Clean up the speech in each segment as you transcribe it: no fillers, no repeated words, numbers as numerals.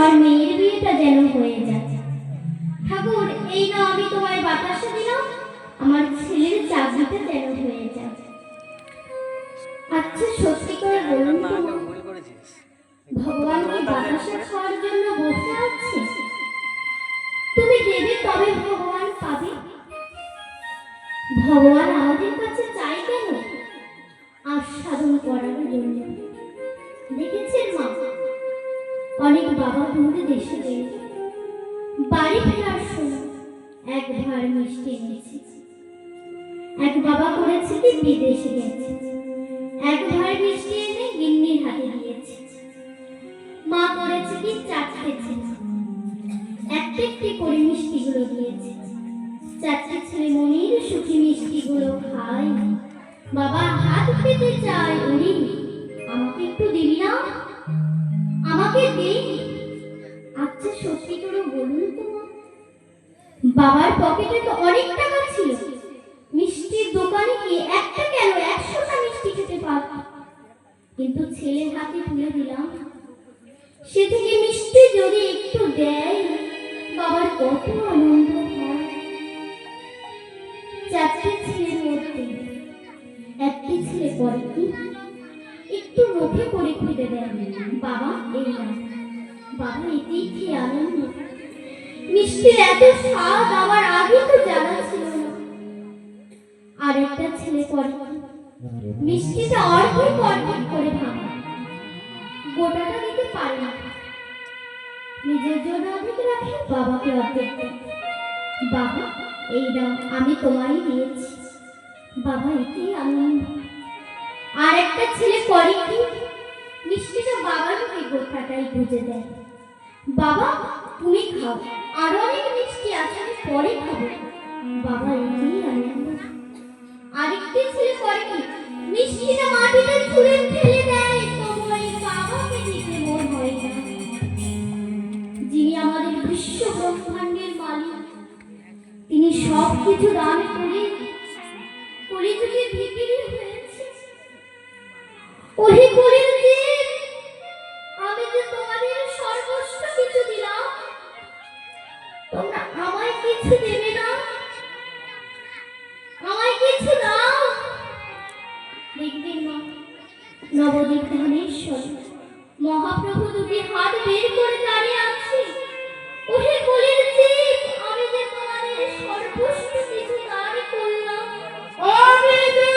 আমার মেয়ের বিয়েটা যেন হয়ে যায়। ঠাকুর, এই না আমি তোমায় বাতাসা দিলাম, আমার ছেলের চাকরিটা যেন হয়ে যায়। আচ্ছা সত্যি করে বলুন তো, ভগবান কি বাতাসা খাওয়ার জন্য বসে আছে? তুমি দেবে তবে ভগবান পাবে। ভগবান আমাদের কাছে চাই কেন? আস্বাদন করার জন্য। দেখেছেন মা, অনেক বাবা দূরে দেশে গেলে বাড়ি ফেরার সময় এক ভার মিষ্টি এনেছে। এক বাবা করেছে কি বিদেশে গেছে, এক ভার মিষ্টি এনে গিন্নির হাতে দিয়েছে। মা করেছে কি চারটে ছেলে, একটা একটি করে মিষ্টিগুলো দিয়েছে। চারটে ছেলে মনের সুখী মিষ্টিগুলো খায়। বাবা হাত পেতে চায়, ওরে আমাকে একটু দিবি না, আমাকে দে। আচ্ছা সত্যি করে বলুন তো, বাবার পকেটে তো অনেক টাকা ছিল, মিষ্টির দোকানে গিয়ে একটা কেন 100টা মিষ্টি খেতে পারত। কিন্তু ছেলের হাতে তুলে দিলাম, সে থেকে মিষ্টি যদি একটু দেয় বাবার কত আনন্দ হয়। চারটে ছেলের মধ্যে একটি ছেলে পরে কি একটু মুখে করে খুঁজে দেয়, বাবা এই না, বাবা এতেই খেয়ে আনন্দ। মিষ্টির এত স্বাদ আমার আগে তো জানা ছিল না। আর একটা ছেলে পরে মিষ্টিটা অর্ধেক অর্ধেক করে ভাঙা, গোটাটা দিতে পারে না, নিজের জন্য অর্ধেক রাখে, বাবাকে অর্ধেক দেয়। বাবা এই দাও, আমি তোমারই দিয়েছি, বাবা এতেই আনন্দ। আর একটা ছেলে পরে কি মিষ্টিটা বাবার মুখে গোটাটাই গুজে দেয়, বাবা তুমি খাও, আরো অনেক মিষ্টি আছে আমি পরে খাবো, বাবা এতেই আনন্দ। আরেকটি ছেলে পরে কি মিষ্টিটা মাটিতে ছুঁড়ে ফেলে দেয়, তবু এই বাবাকে দিতে মন হয় না। যিনি আমাদের বিশ্ব ব্রহ্মাণ্ডের মালিক, তিনি সব কিছু দান করে কলিযুগে ভিখিরি হয়েছে। ওহে কলির জীব, আমি যে তোমাদের সর্বস্ব কিছু দিলাম, তোমরা আমায় কিছু দেবে না, আমায় কিছু দাও। দেখবেন মা, নবদ্বীপ ধানেশ্বর মহাপ্রভু দুটি হাত বের করে দাঁড়িয়ে আছে। ওহে কলির জীব, আমি যে তোমাদের সর্বস্ব কিছু দান করলাম, আমি যে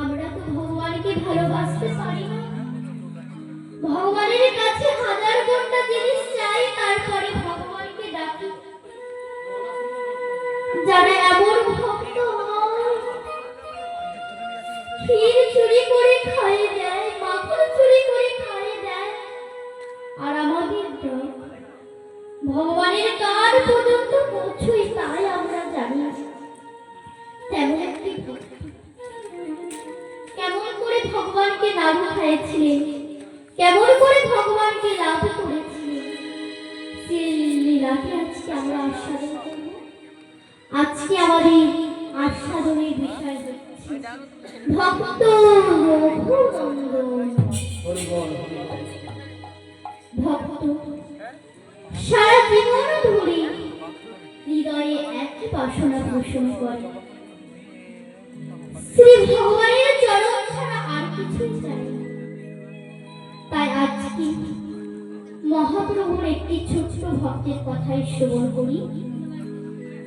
আমরা তো ভগবানকে ভালোবাসতে পারি না। ভগবানের কাছে হাজার ঘন্টা জিনিস চাই, তারপরে ভগবানকে ডাকি। যারা এমন ভক্ত ক্ষীর চুরি করে খাইয়ে দেয়, মাখন চুরি করে খাইয়ে দেয়, আর আমাদের ভগবানের কার পর্যন্ত পৌঁছই তাই আমরা জানি। তেমন একটি কেমন করে ভগবানকে নাড়ু খাইয়েছিলেন, কেমন করে ভগবানকে লাভ করেছিলেন, সেই লীলাকে আজকে আমরা আস্বাদন করব। আজকে আমাদের আস্বাদনের বিষয় হচ্ছে ভক্ত রঘুনন্দন। ভক্ত সারা জীবন ধরে হৃদয়ে একই বাসনা পোষণ করে, শ্রী ভগবানের চরণ ছাড়া আর কিছুই চাই না। তাই আজকে মহাপ্রভুর একটি ছোট্ট ভক্তের কথাই শ্রবণ করি।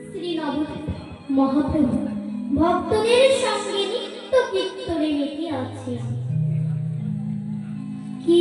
শ্রী নবদ্বীপ মহাপ্রভু ভক্তদের সঙ্গে নিত্য কীর্তনে মেতে আছে। কি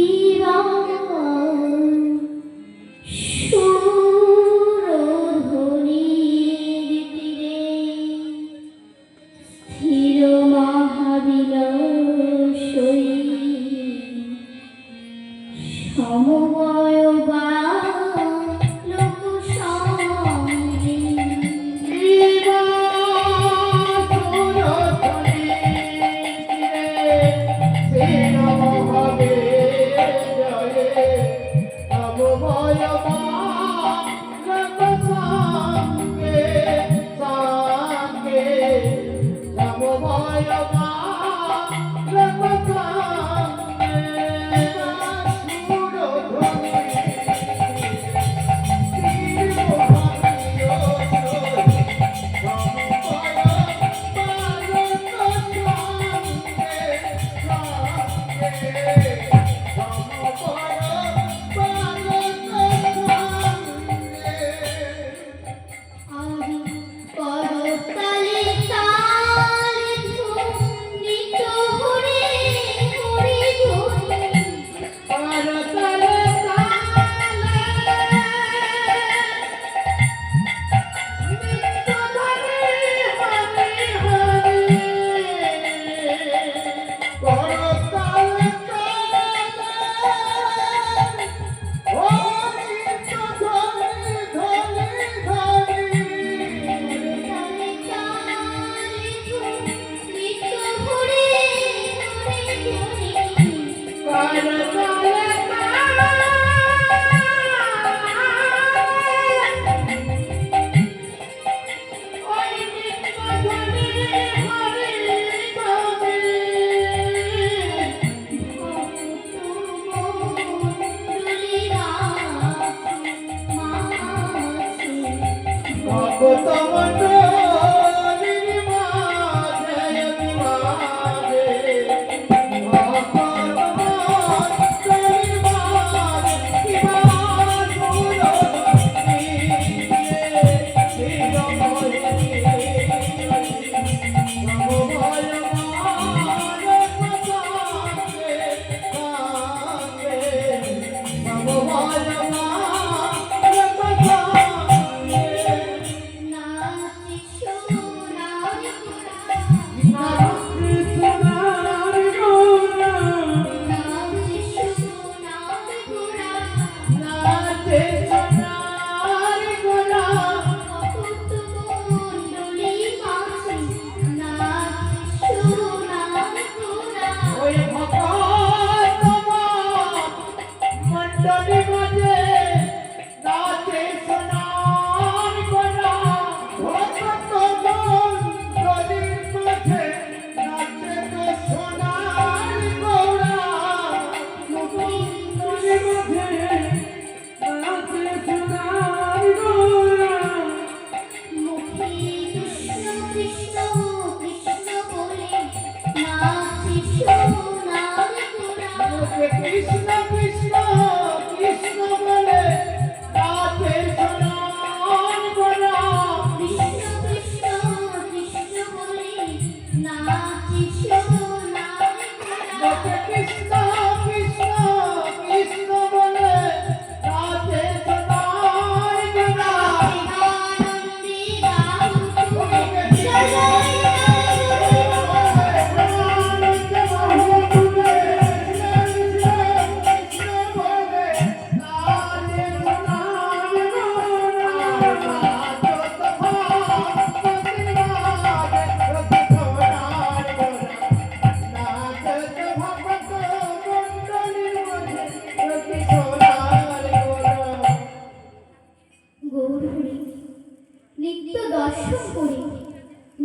নিত্য দর্শন করি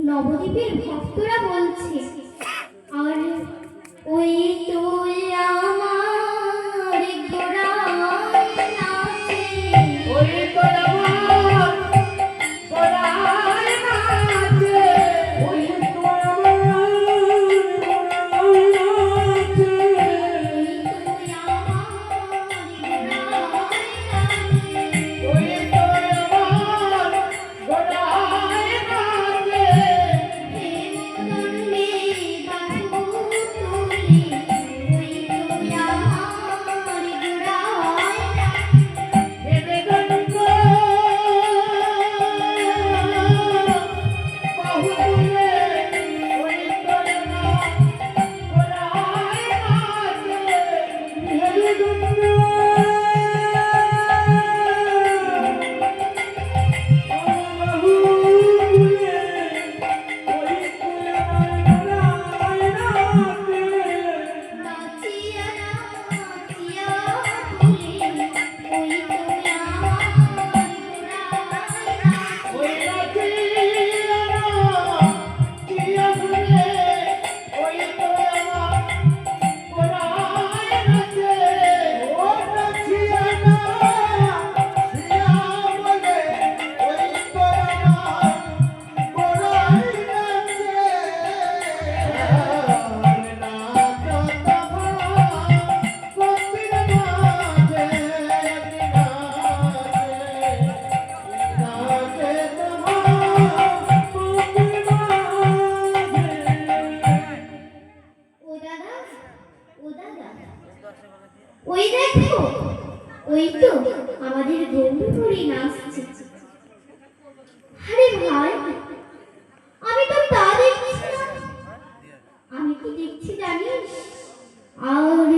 নবদ্বীপের ভক্তরা বলছে আর ওই তো আমার গোড়ায় নাচে ওই তো আমার গোড়ায় নাচে ওই তো আমার গোড়ায় নাচে ওই তো আমার ওই তো আমার গোড়ায় নাচে হেমদণ্ডে বাহু তুলি ওই তো আমার গোড়ায় ভেবে গন্ধ বাহু তুলে ওই তো আমার গোড়ায় নাচে ভেবে গন্ধ নাচিয়া নাচিয়া ভুলি ওই তো আমার গোড়ায় ও দাদা ও দাদা ওই দেখো ওই তো আমাদের গৌরী নাচছে আরে ভাই আমি তো তা দেখছি না আমি কি দেখছি জানিস আর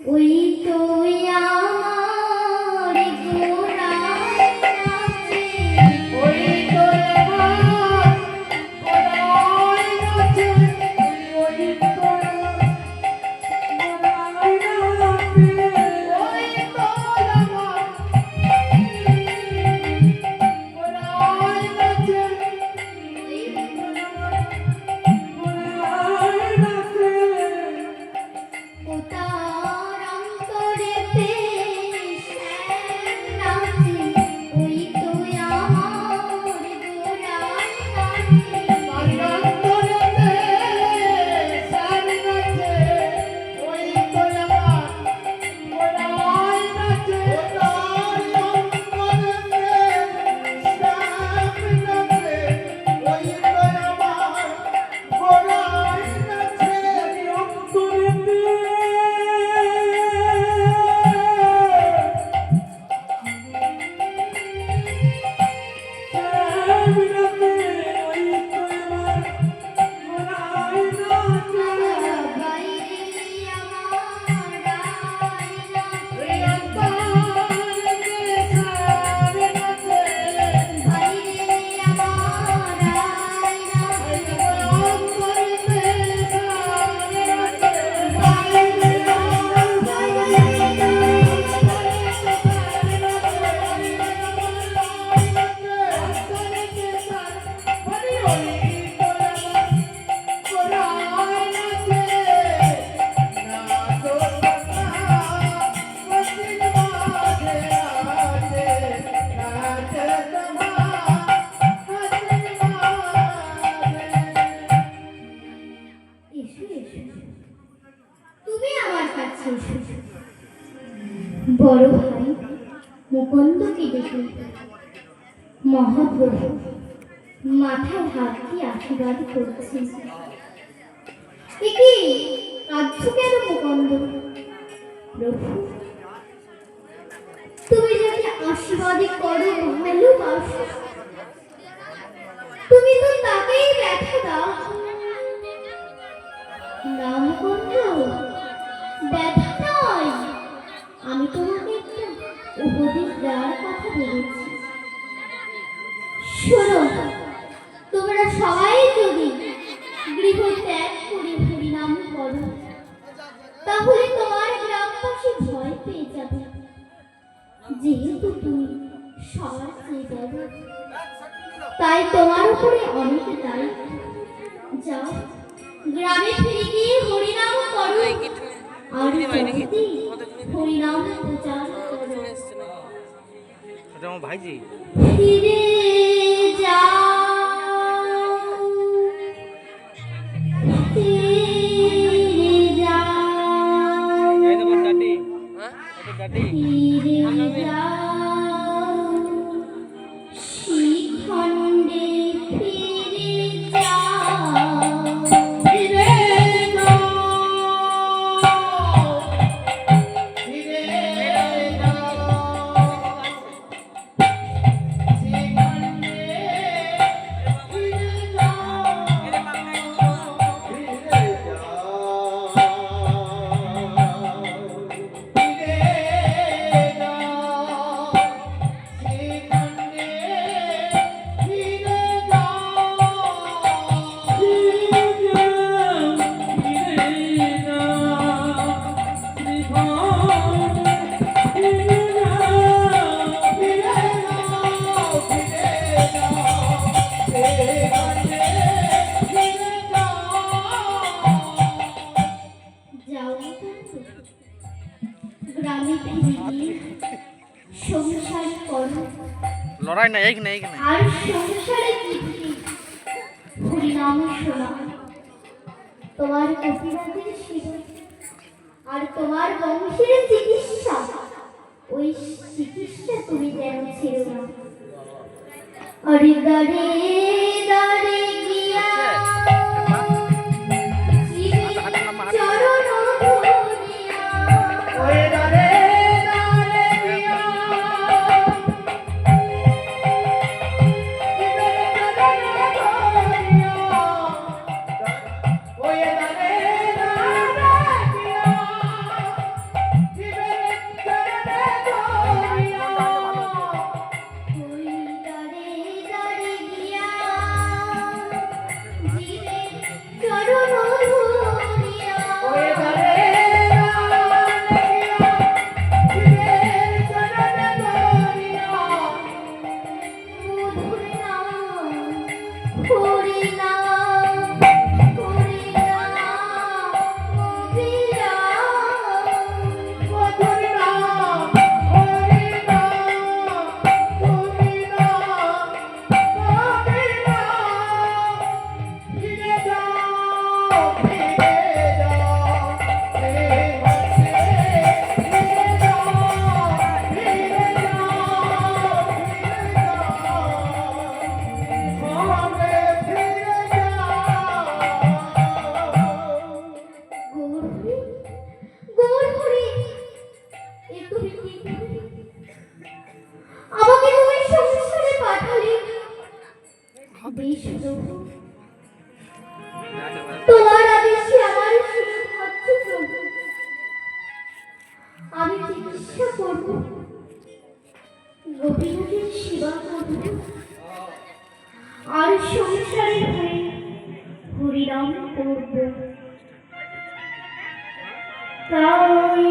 ওই তো আমার গোড়ায় নাচে ও বড় ভাই মুকুন্দকে ডেকে মহাপ্রভু মাথায় হাত দিয়ে আশীর্বাদ করছেন। একি কাঁদছ কেন মুকুন্দ? প্রভু, তুমি যাকে আশীর্বাদ করো ভালোবাসো, তুমি তো তাকেই ব্যথা দাও না মুকুন্দ। ব্যথা নয়, আমি তোমাকে একটা উপদেশ দেওয়ার কথা ভেবেছি। শোনো, তোমরা সবাই যদি গৃহ ত্যাগ করে হরিনাম করো, তাহলে তোমার গ্রামবাসী ভয় পেয়ে যাবে। যেহেতু তুমি সবার চেয়ে বড়, তাই তোমার উপরে অনেক দায়িত্ব। যাও, গ্রামে ফিরে গিয়ে হরিনাম করো আর জগতে হরিনাম প্রচার করো। ভাইজি ফিরে যাও, ফিরে যাও, ফিরে যাও, শ্রীখণ্ডে ফিরে যাও। ফিরে যাও, ফিরে যাও, শ্রীখণ্ডে ফিরে যাও, ফিরে যাও, গ্রামে ফিরে গিয়ে সংসার করো লড়াই না এইখানে এইখানে আর সংসারে জীবকে হরিনাম শোনাও। তোমার প্রতিবাদের সেবা আর তোমার বংশের চিকিৎসা, ওই চিকিৎসা তুমি যেন ছেড়ো না। আরে দাঁড়ে দাঁড়ে গিয়া চরণ ধরিয়া, ওরে দারে দারে দিয়া ওরে দারে দারে দিয়া জীবনে চরণে ধরিয়া ওই দাঁড়ে দাঁড়ে গিয়া জিরে চরণ ধরিয়া, ওরে দারে দারে দিয়া জীবনে চরণে ধরিয়া মধুর নাম হরিনাম, হরিনাম করিয়া, মধুর নাম হরি নাম হরি নাম হরি নাম ফিরে যাও, ফিরে যাও, ফিরে যাও, ফিরে গৌরহরি, গৌরহরি, এ তুমি কি করলে? আমাকে তুমি সংসারে পাঠালে। বেশ প্রভু, তোমার আদেশে আমার শিরোধার্য প্রভু। আমি চিকিৎসা করব, গোপীনাথের সেবা করব, আর সংসারে হয়ে হরিনাম করব। তাই